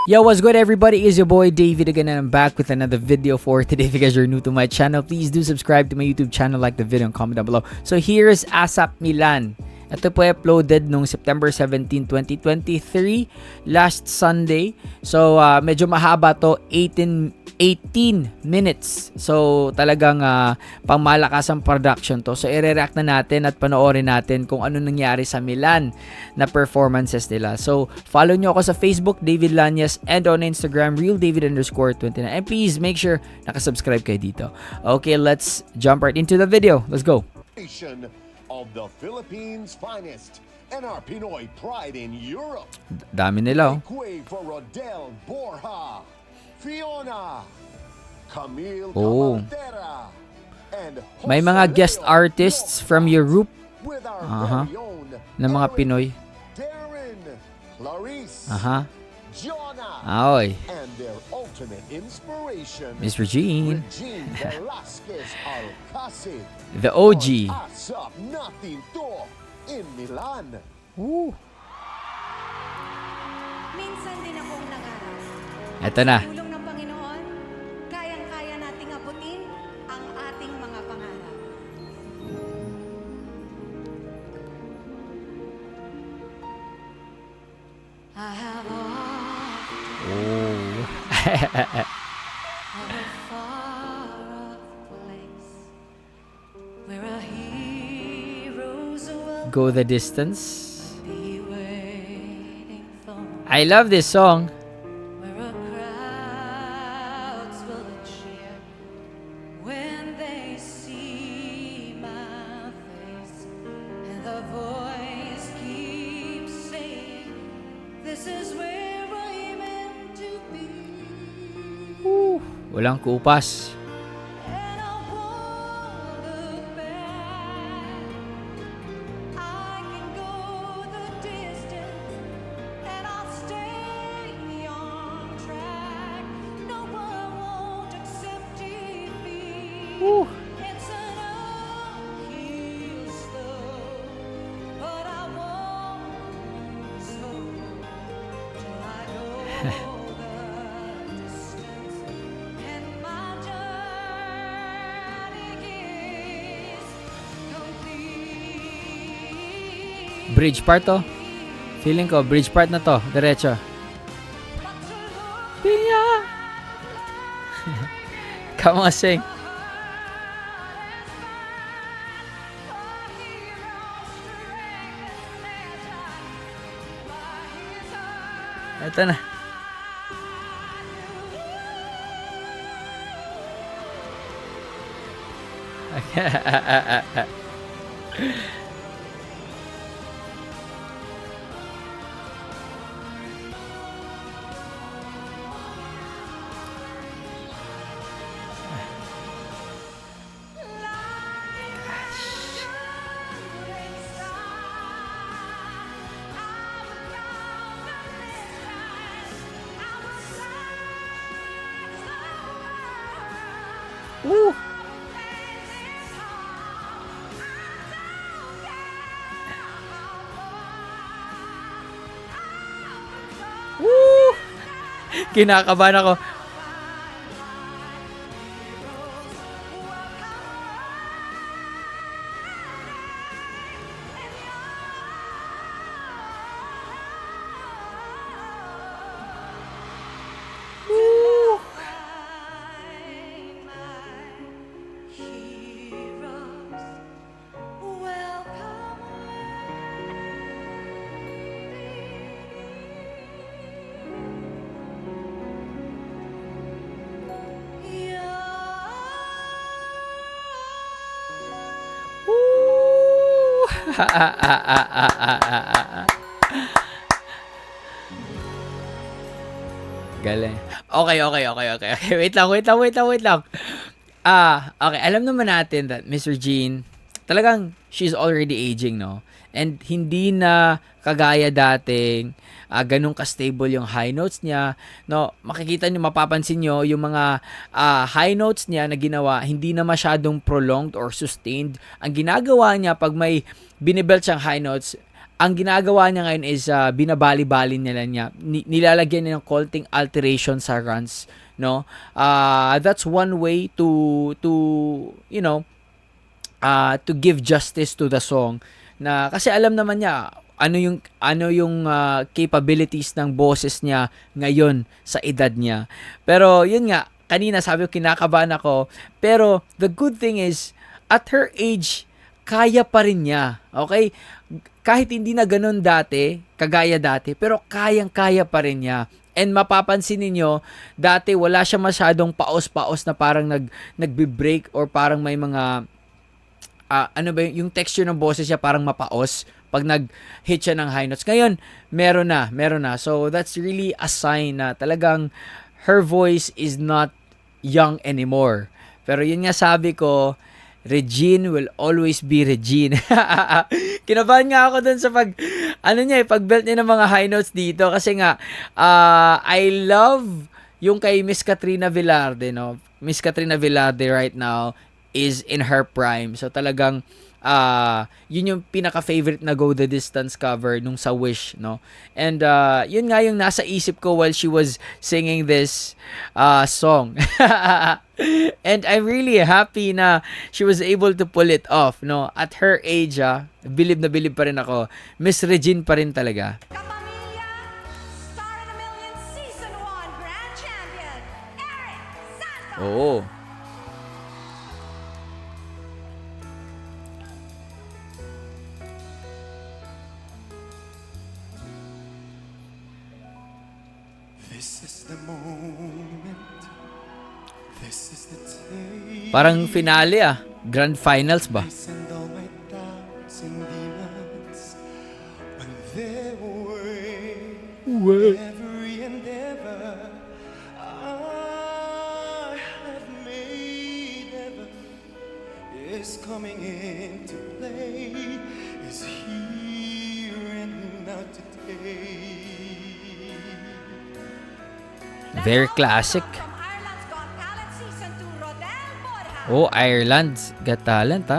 Yo, what's good everybody? It's your boy David again and I'm back with another video for today. If you guys are new to my channel, please do subscribe to my YouTube channel, like the video and comment down below. So here's ASAP Milan. Ito po ay uploaded nung September 17, 2023, last Sunday. So medyo mahaba to, 18 minutes. So talagang pangmalakasang production to. So i-react na natin at panoorin natin kung ano nangyari sa Milan na performances nila. So follow nyo ako sa Facebook, David Lanyas, and on Instagram, RealDavid_29. And please make sure nakasubscribe kayo dito. Okay, let's jump right into the video. Let's go. Of the Philippines' finest and our Pinoy pride in Europe. Dami nila. For Rodel Borja, Fiona, Camille Cabaltera, and may mga guest artists from Europe with our very own na mga Pinoy. Darren, Clarice, Jonah, and their ultimate inspiration, Miss Regine Velasquez Alcacid, the OG. ASAP natin to in Milan. Minsan din akong nangarap. Eto na. Sa tulong ng Panginoon, kayang-kaya nating abutin ang ating mga pangarap. I have of a far-off place where a hero's will Go the distance. be waiting for me, I love this song. where a crowds will cheer when they see my face, and the voice keeps saying, "This is where I meant to be." Walang kupas. And I won't look back. I can go the distance, and I'll stay on track. No, I won't accept defeat. It's an uphill slow, but I won't lose hope till I know the distance. And my journey is complete. Bridge part to. Feeling ko, bridge part na to. Diretso. Pinya! Come on, sing. Ito na. Woo! Woo! Kinakabahan ako. Galing. Okay. Wait lang. Okay. Alam naman natin that Miss Regine, talagang she's already aging, no? And hindi na kagaya dating ganun ka-stable yung high notes niya. No, makikita niyo, mapapansin niyo yung mga high notes niya na ginawa, hindi na masyadong prolonged or sustained. Ang ginagawa niya pag may binibelt siyang high notes, ang ginagawa niya ngayon is binabali-bali niya, nilalagyan niya ng konting alteration sa runs, no? That's one way to you know, to give justice to the song, na kasi alam naman niya ano yung capabilities ng boses niya ngayon sa edad niya. Pero yun nga, kanina sabi ko kinakabahan ako, pero the good thing is at her age kaya pa rin niya. Okay? Kahit hindi na ganun dati, kagaya dati, pero kayang-kaya pa rin niya. And mapapansin ninyo, dati wala siya masyadong paos-paos na parang nagbi-break or parang may mga ano ba yung texture ng boses niya parang mapaos pag nag-hit siya ng high notes. Ngayon, meron na. So that's really a sign na talagang her voice is not young anymore. Pero yun nga sabi ko, Regine will always be Regine. Kinabahan nga ako dun sa pag-belt niya ng mga high notes dito kasi nga, I love yung kay Miss Katrina Velarde, no? Miss Katrina Velarde right now is in her prime. So talagang, yun yung pinaka-favorite na Go the Distance cover nung sa Wish, no? And yun nga yung nasa isip ko while she was singing this song. And I'm really happy na she was able to pull it off, no? At her age, bilib na bilib pa rin ako. Miss Regine pa rin talaga. Kapamilya, Star in a Million Season 1 Grand Champion, Eric Santos. Oo. This is the moment. This is the day. Parang finale Grand finals ba? I send all my doubts and demons when they were every endeavor I have made ever is coming into play, is here and now today. Very classic. From Ireland's Got Talent Season 2, Rodel Borja. Oh, Ireland's Got Talent,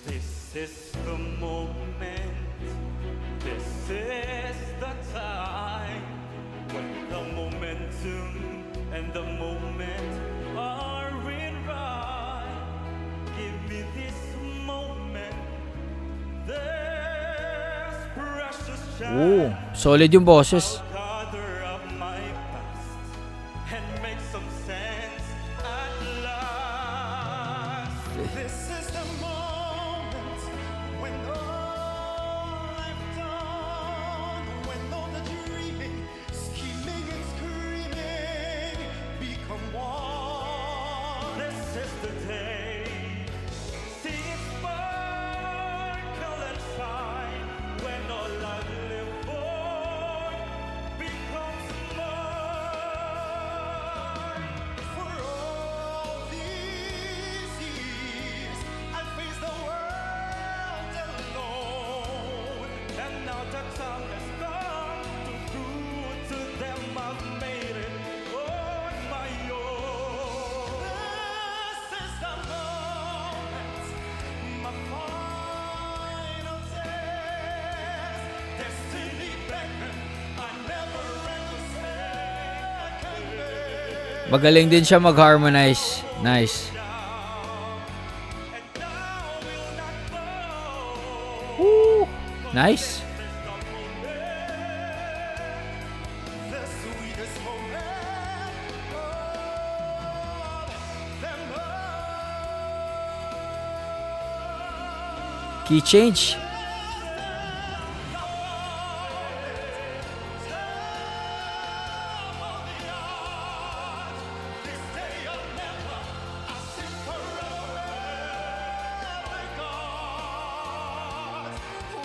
This is the moment, this is the time, when the momentum and the moment are in right. Give me this moment, this precious Oh, chance. solid yung boses. Gather up my past and make some sense at last. This is the moment when all I've done, when all the dreaming, scheming and screaming become one. This is the day. See it sparkle and shine when all I live for becomes mine. For all these years, I faced the world alone. And now the time has come to prove to them I've made it on my own. This is the moment, my final test. Destiny beckoned, I never second best. Magaling din siya mag-harmonize. Nice. And now will not go. Woo! Nice. The sweetest moment of them all. Key change. This day I'll never, I sing forever gone.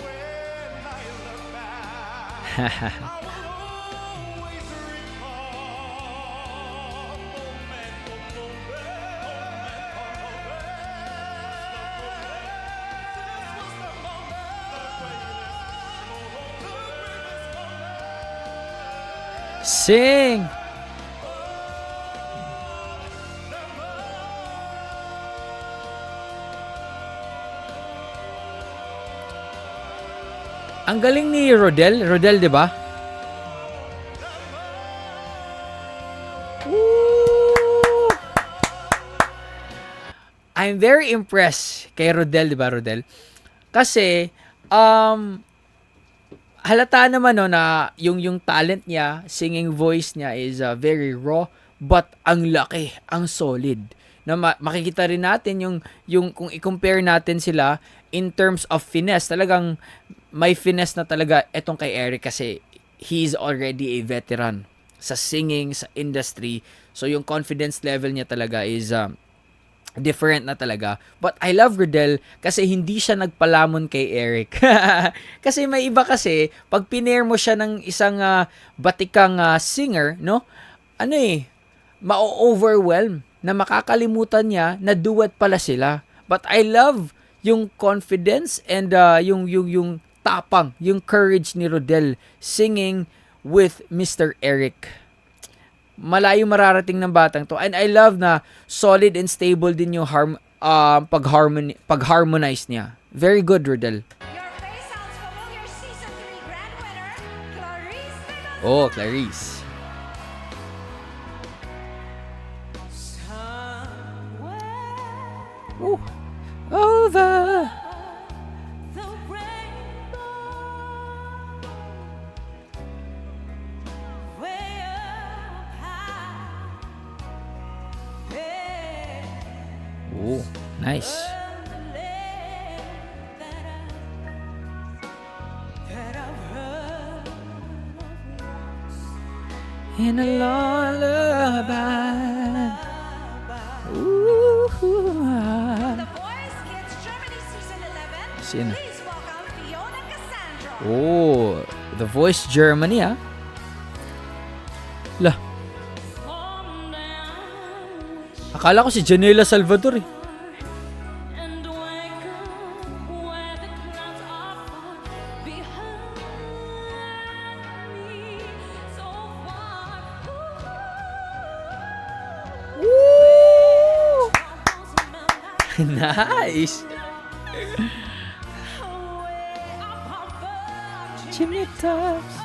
When I look back, I will always recall moment for moment. Sing! Ang galing ni Rodel. Rodel, di ba? Woo! I'm very impressed kay Rodel, di ba, Rodel? Kasi, halata naman no, na yung talent niya, singing voice niya is very raw, but ang laki, ang solid. Na makikita rin natin yung kung i-compare natin sila in terms of finesse, talagang may finesse na talaga etong kay Eric kasi he's already a veteran sa singing, sa industry. So yung confidence level niya talaga is different na talaga. But I love Rodel kasi hindi siya nagpalamon kay Eric. Kasi may iba kasi, pag pinair mo siya ng isang batikang singer, no? Ano ma-overwhelm na makakalimutan niya na duet pala sila. But I love yung confidence and yung tapang, yung courage ni Rodel singing with Mr. Eric. Malayo mararating ng batang to. And I love na solid and stable din yung pag-harmonize niya. Very good, Rodel. Your face sounds familiar. Season 3 grand winner, Clarice Nichols. Oh, Clarice. Ooh. Over. The rainbow, way up high. Yeah. Oh, nice. In a lullaby. Ooh. The Voice Kids Germany Season 11. Sino? Please welcome Fiona Cassandra. Oh, The Voice Germany, ah. Lah. Akala ko si Janela Salvador, eh. And wake up where the clouds are far behind me, so far. Woo! Nice. Jimmy Tops.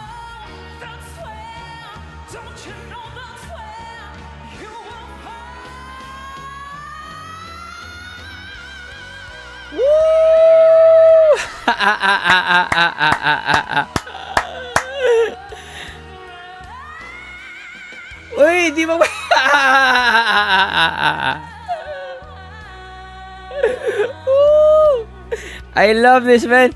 That's where, don't you know that's where you will find. Woo! Uy, di ba? Woo! I love this, man.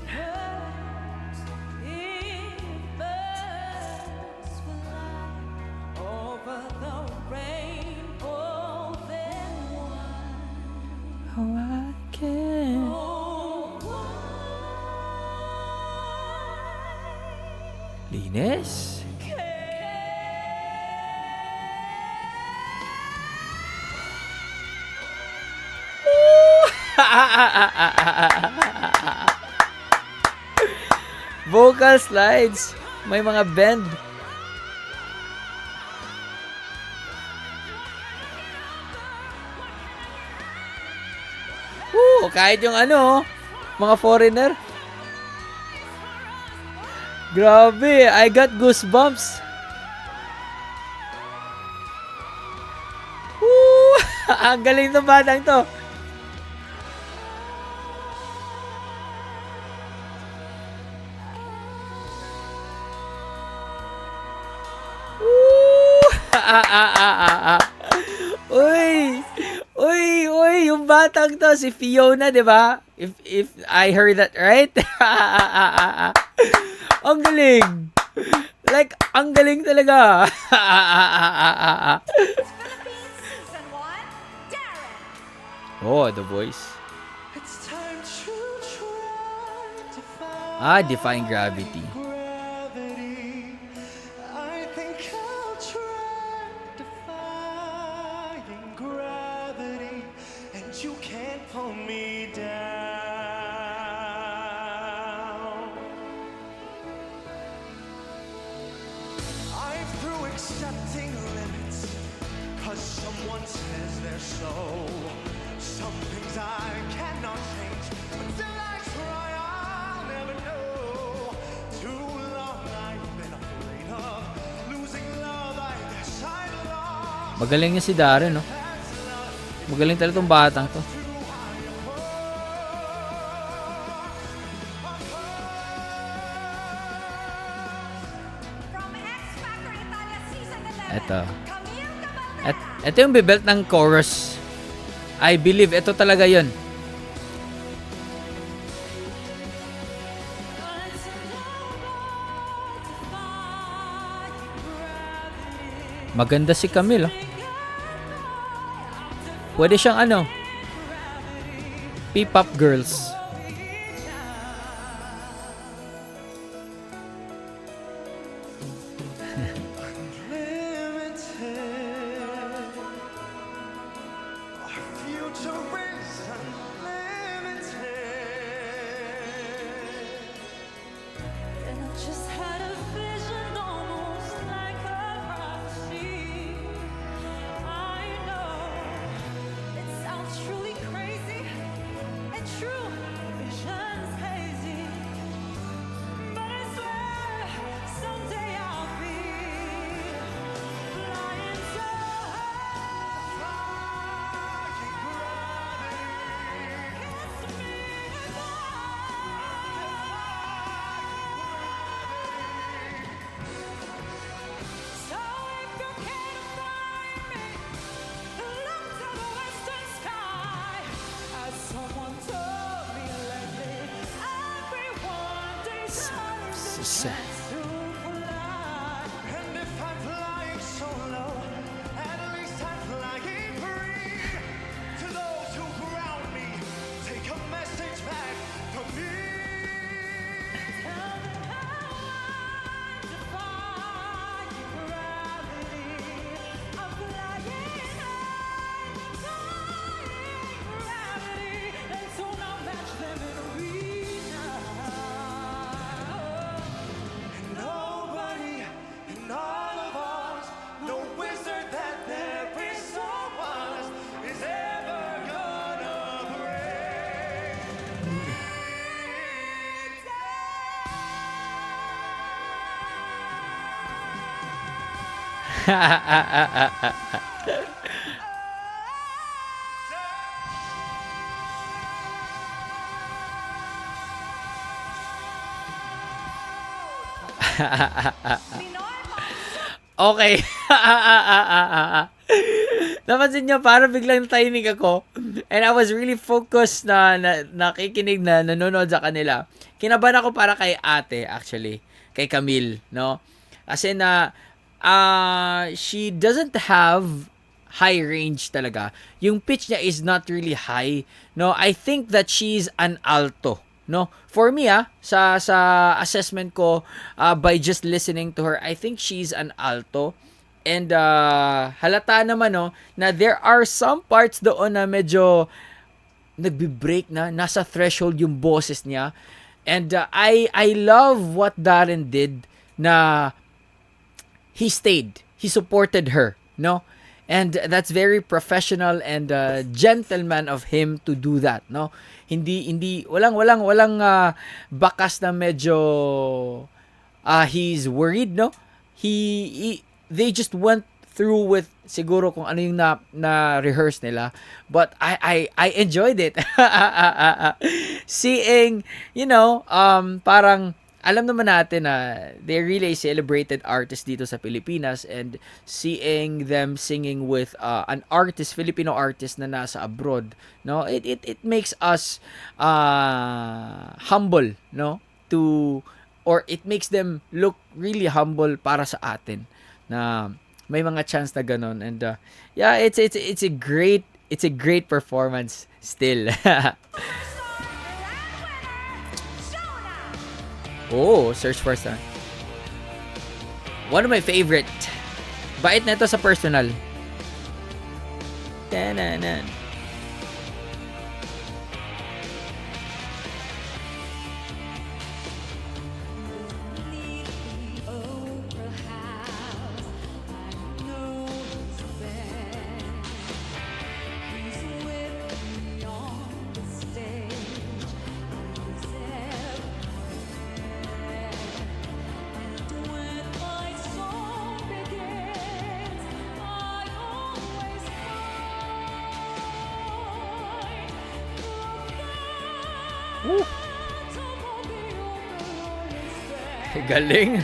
Over the rainbow, then Oh, I can. Linis. Vocal slides. May mga bend. Kahit yung mga foreigner. Grabe, I got goosebumps. Woo! Ang galing ng batang to. Woo! Uy, yung batang to, si Fiona, di ba? If I heard that right? Ang galing. Like, ang galing talaga. Philippines Season 1, Darren. Oh, The Voice. It's time to try to Defying Gravity. gravity. I think I'll try defying gravity, and you can't pull me down. I'm through accepting limits, 'cause someone says they're so. Some things I cannot change, but till I try, I'll never know. Magaling niya si Darren, no? Magaling talaga tong batang to. From X Factor Italia Season 11, Eto. Camille Caballera. Ito yung bibelt ng chorus. I believe ito talaga yun. Maganda si Camille. Oh. Pwede siyang ano, P-pop girls. And I just had a vision almost like a prophecy. I know it sounds truly crazy and true. Visions hazy, but I swear someday I'll be flying so high. Kiss me So if you can't find me, look to the western sky. As someone told me lately, everyone deserves a chance to fly. And if I'm flying so low, at least I'm flying free. To those who ground me, take a message back from me. Tell them how I'm defying gravity. I'm flying high, defying gravity, and soon I'll match them in arena. Nobody in all of us, no wizard that there is so was, is ever gonna break. Pinoy Okay. Napansin nyo, parang biglang tahimik ako. And I was really focused na nakikinig na nanonood sa kanila. Kinabahan ako para kay ate, actually. Kay Camille, no? As in, she doesn't have high range talaga. Yung pitch niya is not really high. No, I think that she's an alto. No, for me sa assessment ko by just listening to her, I think she's an alto. And halata naman no na there are some parts doon na medyo nagbi-break na, nasa threshold yung boses niya. And I love what Darren did na he stayed. He supported her, no? And that's very professional and gentleman of him to do that, no? Hindi walang bakas na medyo he's worried, no? They just went through with siguro kung ano yung na rehearse nila, but I enjoyed it. Seeing, parang alam naman natin na they're really a celebrated artist dito sa Pilipinas, and seeing them singing with an artist, Filipino artist na nasa abroad, no, it makes us humble, no, or it makes them look really humble para sa atin na may mga chance na ganun. And yeah, it's a great performance still. Oh, Search for Sun. One of my favorite. Bait na ito sa personal. Tananan. Woo. Galing.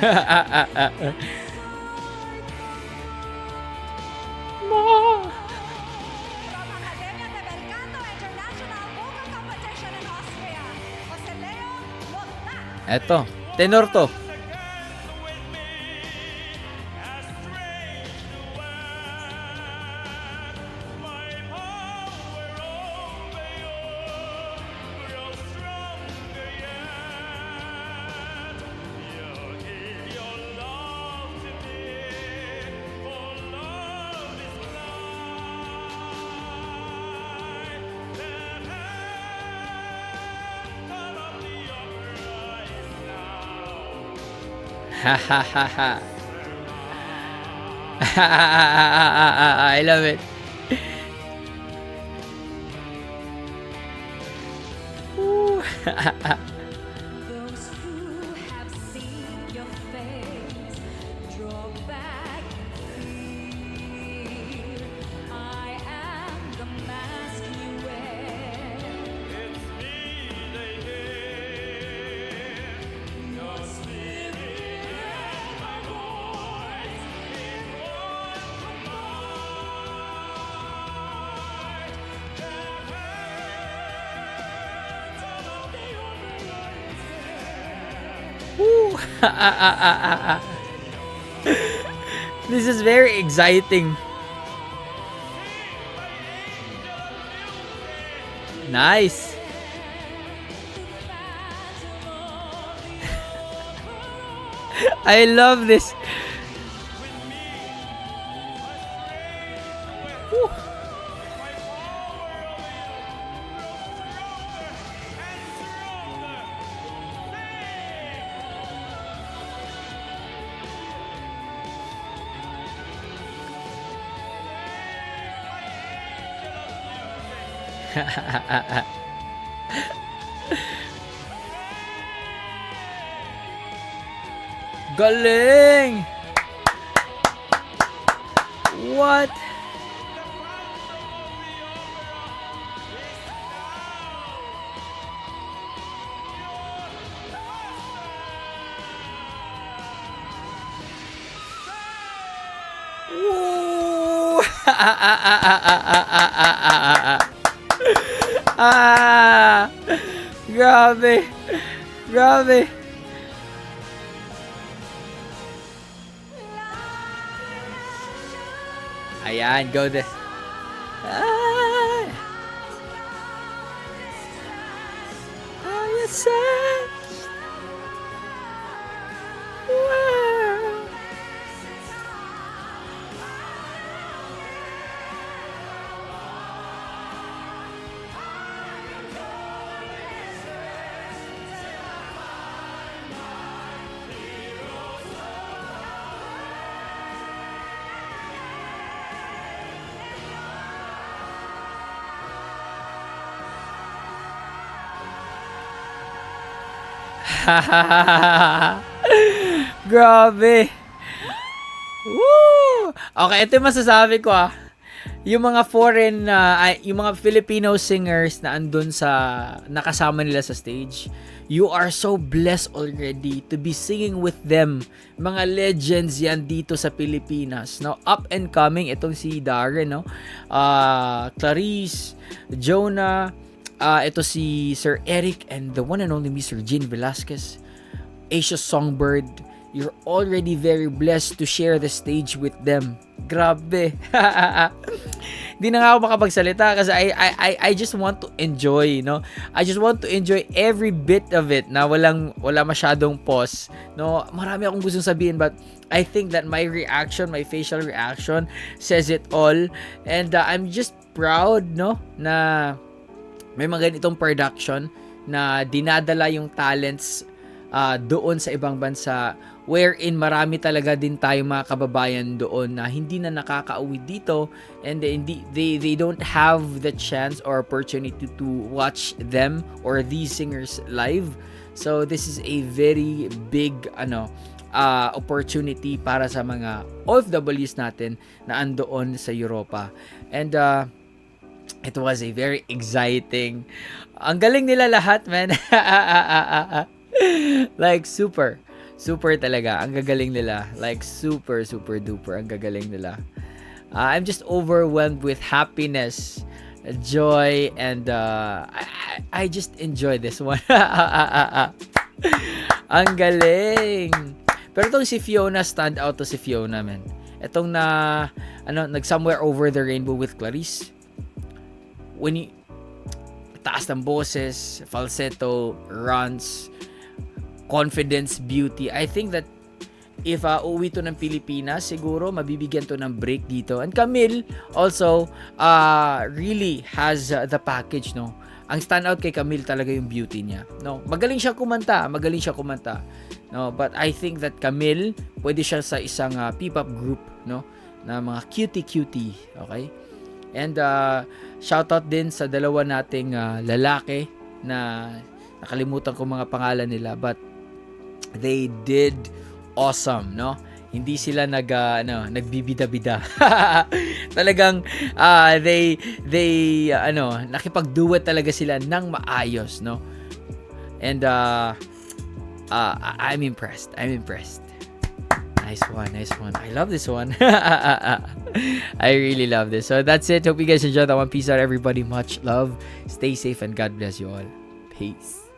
From Academia de Belcanto International Vocal Competition in Austria, Jose Leo Lotna. Eto, tenor to. Ha ha ha ha. I love it. Woo. Those who have seen your face draw back in fear. I am the mask you wear. It's me they hear. Your spirit and my voice in one combined. Their hands on the Woo. This is very exciting. Nice. I love this. Woo. Galing! What? Woo! Grabe. Grabe. Ayan, go there. Grabe. Woo! Okay, ito yung masasabi ko Yung mga foreign, yung mga Filipino singers na andun nakasama nila sa stage, you are so blessed already to be singing with them. Mga legends yan dito sa Pilipinas. No? Up and coming, itong si Darren, no? Clarice, Jonah, ito si Sir Eric, and the one and only Mr. Jean Velasquez, Asia Songbird. You're already very blessed to share the stage with them. Grabe. Hindi na nga ako makapagsalita kasi I just want to enjoy, no? I just want to enjoy every bit of it na wala masyadong pause, no? Marami akong gustong sabihin, but I think that my reaction, my facial reaction says it all. And I'm just proud, no, na may mga ganitong production na dinadala yung talents doon sa ibang bansa, wherein marami talaga din tayong mga kababayan doon na hindi na nakakauwi dito, and they don't have the chance or opportunity to watch them or these singers live. So this is a very big opportunity para sa mga OFWs natin na andoon sa Europa. And It was a very exciting. Ang galing nila lahat, man. Like, super. Super talaga. Ang gagaling nila. Like, super, super duper. Ang gagaling nila. I'm just overwhelmed with happiness, joy, and I just enjoy this one. Ang galing. Pero itong si Fiona, stand out to si Fiona, man. Itong nag-Somewhere Over the Rainbow with Clarice. When taas ng boses, falsetto, runs, confidence, beauty. I think that if uuwi to ng Pilipinas, siguro mabibigyan to ng break dito. And Camille also really has the package, no? Ang standout kay Camille talaga yung beauty niya, no? Magaling siya kumanta. No, but I think that Camille, pwede siya sa isang P-pop group, no? Na mga cutie, okay? And shoutout din sa dalawa nating lalaki na nakalimutan ko mga pangalan nila, but they did awesome, no? Hindi sila nagbibida-bida. Talagang they nakipag-duet talaga sila ng maayos, no? And I'm impressed. Nice one. I love this one. I really love this. So that's it. Hope you guys enjoyed that one. Peace out, everybody. Much love. Stay safe and God bless you all. Peace.